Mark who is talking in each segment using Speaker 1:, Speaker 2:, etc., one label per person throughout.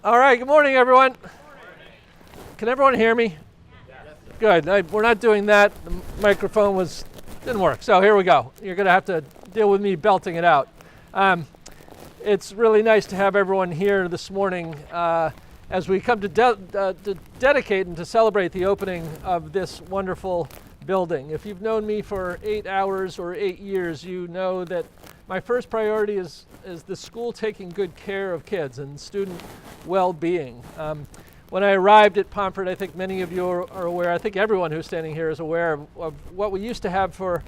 Speaker 1: All right, good morning, everyone. Can everyone hear me? Good. We're not doing that. The microphone didn't work, so here we go. You're going to have to deal with me belting it out. It's really nice to have everyone here this morning as we come to dedicate and to celebrate the opening of this wonderful building. If you've known me for 8 hours or 8 years, you know that my first priority is the school taking good care of kids and student well-being. When I arrived at Pomfret, I think many of you are aware, I think everyone who's standing here is aware of what we used to have for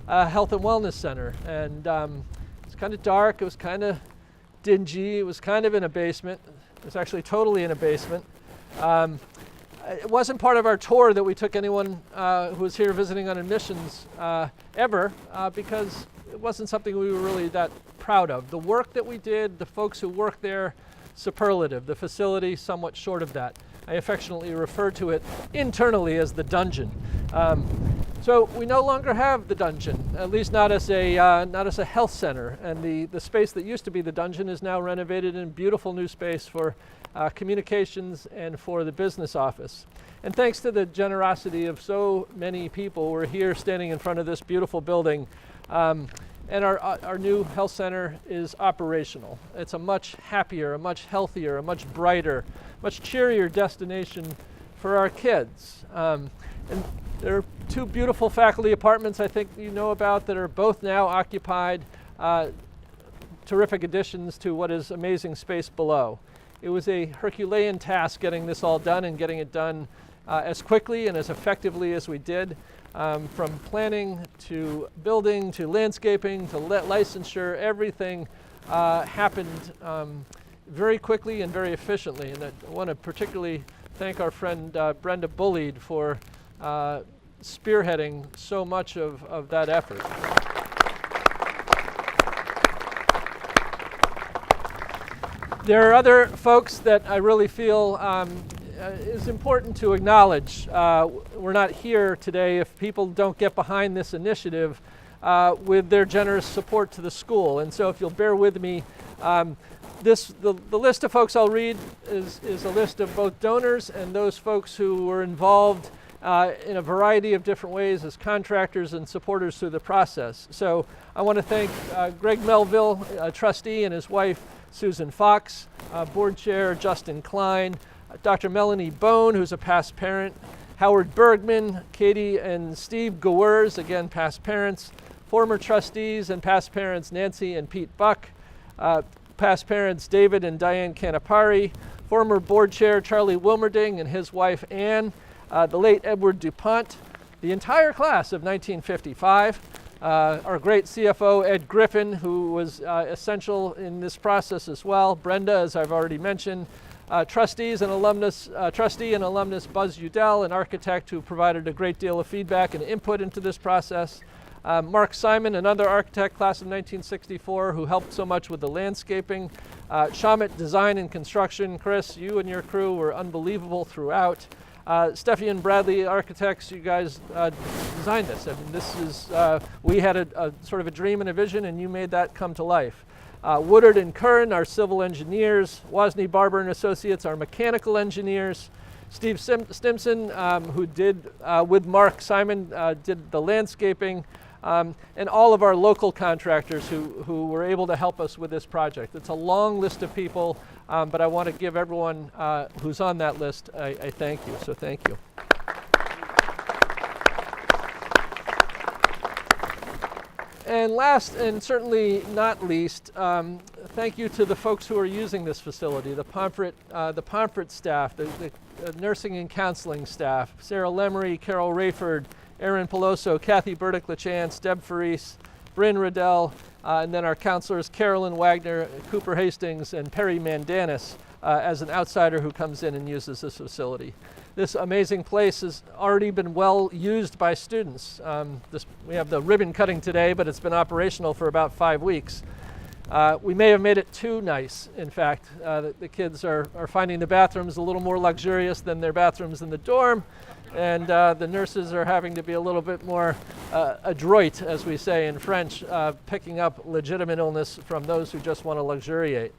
Speaker 1: a health and wellness center. And it's kind of dark, it was kind of dingy, it was kind of in a basement. It was actually totally in a basement. It wasn't part of our tour that we took anyone who was here visiting on admissions ever, because it wasn't something we were really that proud of. The work that we did, the folks who worked there, superlative. The facility, somewhat short of that. I affectionately refer to it internally as the dungeon. So we no longer have the dungeon, at least not as a health center. And the space that used to be the dungeon is now renovated in beautiful new space for communications and for the business office. And thanks to the generosity of so many people, we're here standing in front of this beautiful building. And our new health center is operational. It's a much happier, a much healthier, a much brighter, much cheerier destination for our kids. And there are 2 beautiful faculty apartments I think you know about that are both now occupied. Terrific additions to what is amazing space below. It was a Herculean task getting this all done and getting it done as quickly and as effectively as we did. From planning to building to landscaping to licensure, everything happened very quickly and very efficiently. And I want to particularly thank our friend Brenda Bullied for spearheading so much of that effort. There are other folks that I really feel is important to acknowledge. We're not here today if people don't get behind this initiative with their generous support to the school. And so if you'll bear with me, the list of folks I'll read is a list of both donors and those folks who were involved in a variety of different ways as contractors and supporters through the process. So I want to thank Greg Melville, a trustee, and his wife Susan Fox, board chair Justin Klein, Dr. Melanie Bone, who's a past parent, Howard Bergman, Katie and Steve Gowers, again past parents, former trustees and past parents Nancy and Pete Buck, past parents David and Diane Canapari, former board chair Charlie Wilmerding and his wife Ann, the late Edward DuPont, the entire class of 1955, our great CFO Ed Griffin, who was essential in this process as well, Brenda, as I've already mentioned, trustee and alumnus Buzz Udell, an architect who provided a great deal of feedback and input into this process. Mark Simon, another architect, class of 1964, who helped so much with the landscaping. Shamit Design and Construction, Chris, you and your crew were unbelievable throughout. Steffi and Bradley Architects, you guys designed this. I mean, this is, we had a sort of a dream and a vision, and you made that come to life. Woodard and Kern, our civil engineers, Wozni Barber and Associates, our mechanical engineers, Steve Stimson, who did, with Mark Simon, did the landscaping, and all of our local contractors who were able to help us with this project. It's a long list of people, but I want to give everyone who's on that list a thank you, so thank you. And last, and certainly not least, thank you to the folks who are using this facility, the Pomfret staff, the nursing and counseling staff, Sarah Lemery, Carol Rayford, Erin Peloso, Kathy Burdick-LaChance, Deb Faris, Bryn Riddell, and then our counselors Carolyn Wagner, Cooper Hastings, and Perry Mandanis as an outsider who comes in and uses this facility. This amazing place has already been well used by students. We have the ribbon cutting today, but it's been operational for about 5 weeks. We may have made it too nice, in fact. The kids are finding the bathrooms a little more luxurious than their bathrooms in the dorm, and the nurses are having to be a little bit more adroit, as we say in French, picking up legitimate illness from those who just want to luxuriate.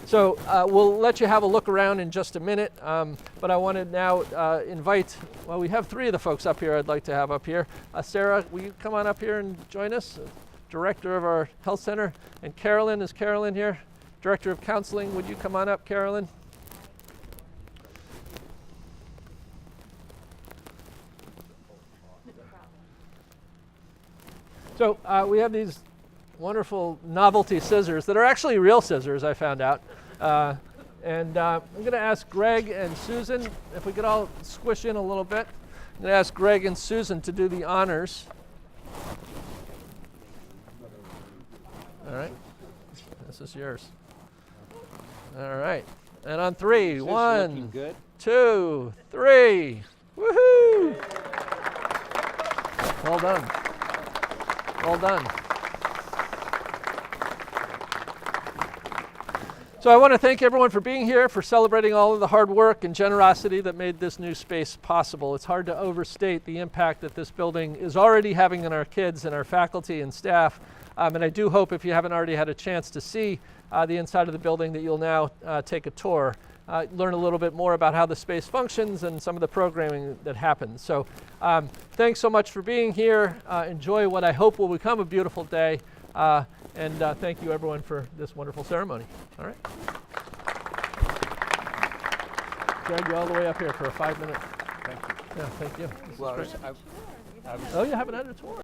Speaker 1: So we'll let you have a look around in just a minute, but I want to now invite, well, we have 3 of the folks up here I'd like to have up here. Sarah, will you come on up here and join us? Director of our health center. And Carolyn, is Carolyn here? Director of counseling, would you come on up, Carolyn? So we have these wonderful novelty scissors that are actually real scissors, I found out. And I'm going to ask Greg and Susan, if we could all squish in a little bit. I'm going to ask Greg and Susan to do the honors. All right. This is yours. All right. And on 3, 1, 2, 3. Woohoo! Well done. Well done. So I want to thank everyone for being here, for celebrating all of the hard work and generosity that made this new space possible. It's hard to overstate the impact that this building is already having on our kids and our faculty and staff. And I do hope, if you haven't already had a chance to see the inside of the building, that you'll now take a tour, learn a little bit more about how the space functions and some of the programming that happens. So thanks so much for being here. Enjoy what I hope will become a beautiful day. And thank you, everyone, for this wonderful ceremony. All right. Drag you all the way up here for a 5-minute.
Speaker 2: Thank you.
Speaker 1: Yeah, thank you.
Speaker 2: Well,
Speaker 1: Oh, you haven't had a tour.